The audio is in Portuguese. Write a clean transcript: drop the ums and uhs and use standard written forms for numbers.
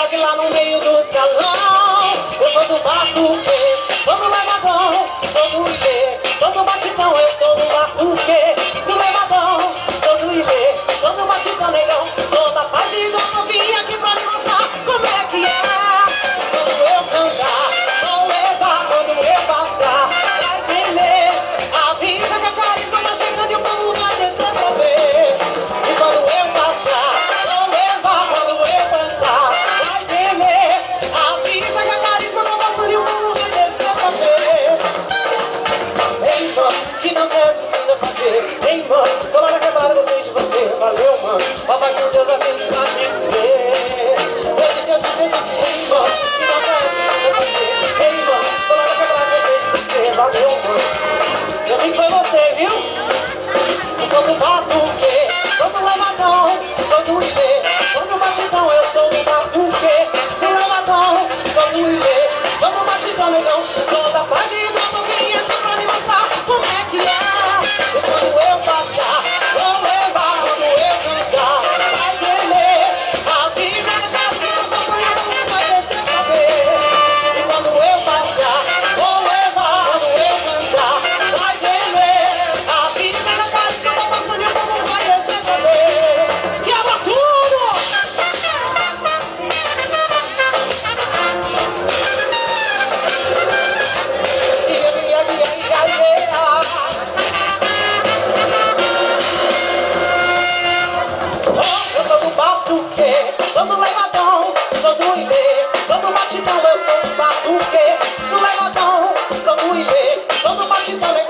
que lá no meio do salão. Eu sou do batuque, sou do levadão, sou do ilê, sou do batidão. Eu sou do batuque, do levadão, sou do ilê, sou do batidão, negão. Sou da paz e do novinha aqui pra lhe mostrar como é que é. Quando eu cantar, vou levar, quando eu passar, vai tremer. Avisa que a carisma tá chegando e o povo vai descer pra ver. E quando eu passar, vou levar, quando eu passar, vai tremer. Avisa que a carisma tá passando e o povo vai descer pra ver. Ei, mano, que não sei se precisa fazer. Ei, mano, sou lá na quebrada, gostei de você. Valeu, mano, papai com Deus a gente vai te dizer. Eu disse, ei, mano, que não sei se precisa fazer. Ei, mano, sou lá na quebrada, gostei de você. Valeu, mano, eu vi que foi você, viu? Eu sou do batuque, sou do levadão, sou do ilê, sou do batidão. Eu sou do batuque, do levadão, sou do ilê, sou do batidão, negão. Sou da paz e do novinha aqui pra lhe mostrar como é que é. E quando eu passar, vou levar, quando eu cantar, vai tremer. Avisa que a vida tá sonhando, vai descer pra ver. E quando eu passar, vou levar, quando eu cantar, vai tremer. Avisa que a carisma tá passando e o povo vai descer pra ver. Quebra tudo! Eu sou do batuque, sou do levadão, sou do ilê, sou do batidão. Eu sou do batuque, do levadão, sou do ilê, sou do batidão.